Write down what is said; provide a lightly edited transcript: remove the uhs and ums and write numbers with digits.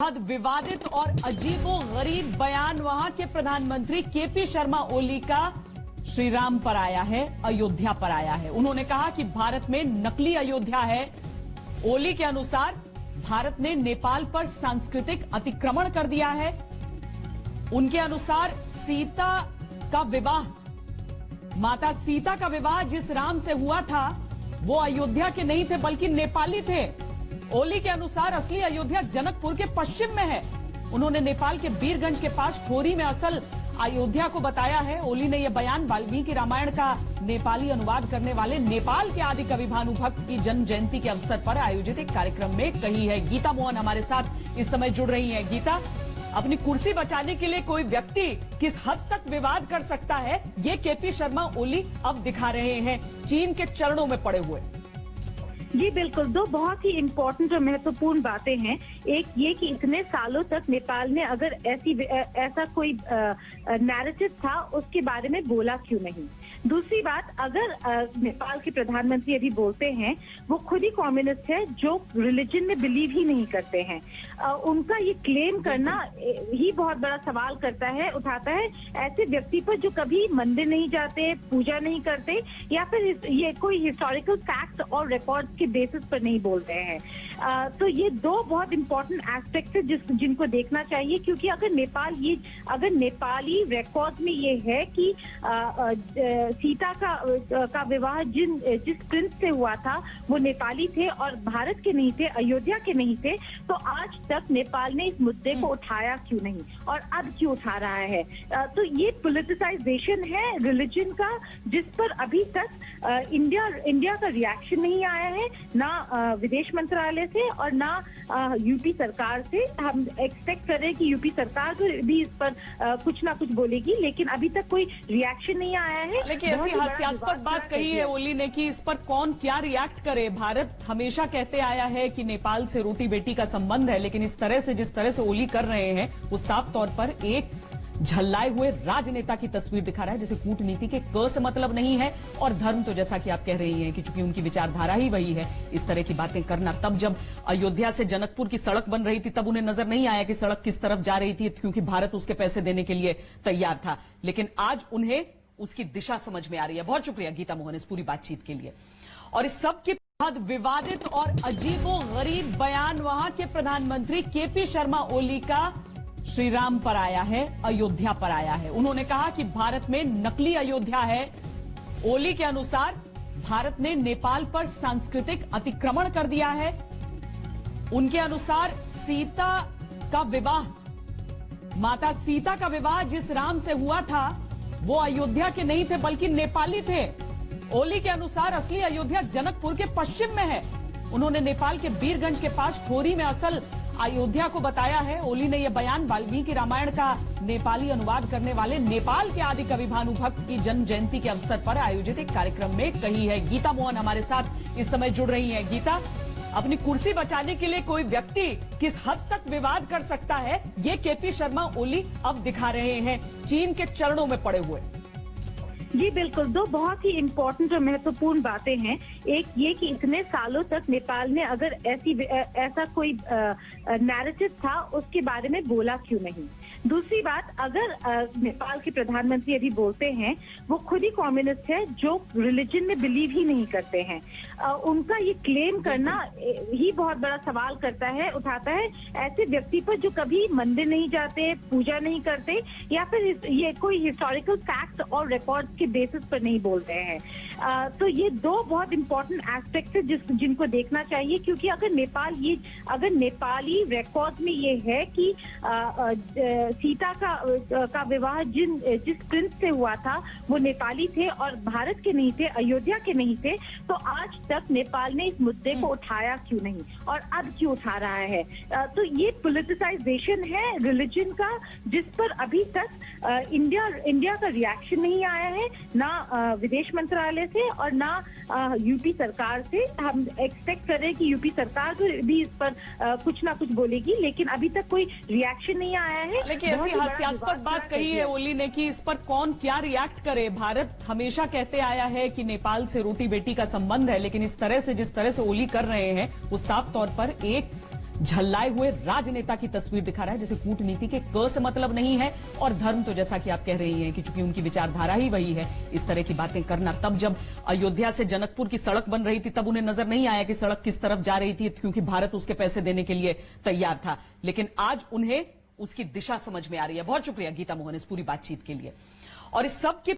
हद विवादित और अजीबोगरीब बयान वहां के प्रधानमंत्री केपी शर्मा ओली का श्री राम पर आया है, अयोध्या पर आया है। उन्होंने कहा कि भारत में नकली अयोध्या है। ओली के अनुसार भारत ने नेपाल पर सांस्कृतिक अतिक्रमण कर दिया है। उनके अनुसार सीता का विवाह, माता सीता का विवाह जिस राम से हुआ था वो अयोध्या के नहीं थे बल्कि नेपाली थे। ओली के अनुसार असली अयोध्या जनकपुर के पश्चिम में है। उन्होंने नेपाल के बीरगंज के पास ठोरी में असल अयोध्या को बताया है। ओली ने यह बयान वाल्मीकि रामायण का नेपाली अनुवाद करने वाले नेपाल के आदि कवि भानुभक्त की जन्म जयंती के अवसर पर आयोजित एक कार्यक्रम में कही है। गीता मोहन हमारे साथ इस समय जुड़ रही हैं। गीता, अपनी कुर्सी बचाने के लिए कोई व्यक्ति किस हद तक विवाद कर सकता है, ये केपी शर्मा ओली अब दिखा रहे हैं चीन के चरणों में पड़े हुए। जी बिल्कुल, दो बहुत ही इम्पोर्टेंट और महत्वपूर्ण बातें हैं। एक ये कि इतने सालों तक नेपाल ने अगर ऐसा कोई नैरेटिव था उसके बारे में बोला क्यों नहीं। दूसरी बात, अगर नेपाल के प्रधानमंत्री अभी बोलते हैं वो खुद ही कम्युनिस्ट है जो रिलीजन में बिलीव ही नहीं करते हैं, उनका ये क्लेम करना ही बहुत बड़ा सवाल करता है, उठाता है ऐसे व्यक्ति पर जो कभी मंदिर नहीं जाते, पूजा नहीं करते या फिर ये कोई हिस्टोरिकल फैक्ट और रिकॉर्ड के बेसिस पर नहीं बोलते हैं। तो ये दो बहुत इंपॉर्टेंट एस्पेक्ट है जिनको देखना चाहिए, क्योंकि अगर नेपाली रिकॉर्ड में ये है कि सीता का विवाह जिस प्रिंस से हुआ था वो नेपाली थे और भारत के नहीं थे, अयोध्या के नहीं थे, तो आज तक नेपाल ने इस मुद्दे को उठाया क्यों नहीं और अब क्यों उठा रहा है। तो ये पॉलिटिसाइजेशन है रिलीजन का, जिस पर अभी तक इंडिया का रिएक्शन नहीं आया है, ना विदेश मंत्रालय से और ना यूपी सरकार से। हम एक्सपेक्ट कर रहे हैं कि यूपी सरकार भी इस पर कुछ ना कुछ बोलेगी, लेकिन अभी तक कोई रिएक्शन नहीं आया है। लेकिन ऐसी हास्यास्पद बात कही है ओली ने कि इस पर कौन क्या रिएक्ट करे। भारत हमेशा कहते आया है कि नेपाल से रोटी बेटी का संबंध है, लेकिन इस तरह से जिस तरह से ओली कर रहे हैं वो साफ तौर पर एक झल्लाए हुए राजनेता की तस्वीर दिखा रहा है, जैसे कूटनीति के क से मतलब नहीं है और धर्म तो जैसा कि आप कह रही हैं कि चूंकि उनकी विचारधारा ही वही है इस तरह की बातें करना। तब जब अयोध्या से जनकपुर की सड़क बन रही थी तब उन्हें नजर नहीं आया कि सड़क किस तरफ जा रही थी, क्योंकि भारत उसके पैसे देने के लिए तैयार था, लेकिन आज उन्हें उसकी दिशा समझ में आ रही है। बहुत शुक्रिया गीता मोहन इस पूरी बातचीत के लिए। और इस सब के बाद विवादित और अजीबोगरीब बयान वहां के प्रधानमंत्री केपी शर्मा ओली का श्री राम पर आया है, अयोध्या पर आया है। उन्होंने कहा कि भारत में नकली अयोध्या है। ओली के अनुसार भारत ने नेपाल पर सांस्कृतिक अतिक्रमण कर दिया है। उनके अनुसार सीता का विवाह, माता सीता का विवाह जिस राम से हुआ था वो अयोध्या के नहीं थे बल्कि नेपाली थे। ओली के अनुसार असली अयोध्या जनकपुर के पश्चिम में है। उन्होंने नेपाल के बीरगंज के पास ठोरी में असल अयोध्या को बताया है। ओली ने यह बयान वाल्मीकि रामायण का नेपाली अनुवाद करने वाले नेपाल के आदि कवि भानुभक्त की जन्म जयंती के अवसर पर आयोजित एक कार्यक्रम में कही है। गीता मोहन हमारे साथ इस समय जुड़ रही हैं। गीता, अपनी कुर्सी बचाने के लिए कोई व्यक्ति किस हद तक विवाद कर सकता है, ये केपी शर्मा ओली अब दिखा रहे हैं चीन के चरणों में पड़े हुए। जी बिल्कुल, दो बहुत ही इम्पोर्टेंट और महत्वपूर्ण बातें हैं। एक ये कि इतने सालों तक नेपाल ने अगर ऐसा कोई नैरेटिव था उसके बारे में बोला क्यों नहीं। दूसरी बात, अगर नेपाल के प्रधानमंत्री अभी बोलते हैं वो खुद ही कम्युनिस्ट है जो रिलीजन में बिलीव ही नहीं करते हैं, उनका ये क्लेम करना ही बहुत बड़ा सवाल करता है, उठाता है ऐसे व्यक्ति पर जो कभी मंदिर नहीं जाते, पूजा नहीं करते या फिर ये कोई हिस्टोरिकल फैक्ट और रिकॉर्ड के बेसिस पर नहीं बोलते हैं। तो ये दो बहुत इंपॉर्टेंट एस्पेक्ट है जिनको देखना चाहिए, क्योंकि अगर नेपाली रिकॉर्ड में ये है कि सीता का विवाह जिस प्रिंस से हुआ था वो नेपाली थे और भारत के नहीं थे, अयोध्या के नहीं थे, तो आज तक नेपाल ने इस मुद्दे को उठाया क्यों नहीं और अब क्यों उठा रहा है। तो ये पॉलिटिसाइजेशन है रिलीजन का, जिस पर अभी तक इंडिया का रिएक्शन नहीं आया है, ना विदेश मंत्रालय से और ना यूपी सरकार से। हम एक्सपेक्ट कर रहे हैं कि यूपी सरकार भी इस पर कुछ ना कुछ बोलेगी, लेकिन अभी तक कोई रिएक्शन नहीं आया है। लेकिन ऐसी हास्यास्पद बात कही है ओली ने कि इस पर कौन क्या रिएक्ट करे। भारत हमेशा कहते आया है कि नेपाल से रोटी बेटी का संबंध है, लेकिन इस तरह से जिस तरह से ओली कर रहे हैं वो साफ तौर पर एक झल्लाए हुए राजनेता की तस्वीर दिखा रहा है, जैसे कूटनीति के क से मतलब नहीं है और धर्म तो जैसा कि आप कह रही हैं कि चूंकि उनकी विचारधारा ही वही है, इस तरह की बातें करना। तब जब अयोध्या से जनकपुर की सड़क बन रही थी तब उन्हें नजर नहीं आया कि सड़क किस तरफ जा रही थी, क्योंकि भारत उसके पैसे देने के लिए तैयार था। लेकिन आज उन्हें उसकी दिशा समझ में आ रही है। बहुत शुक्रिया गीता मोहन इस पूरी बातचीत के लिए। और इस सब के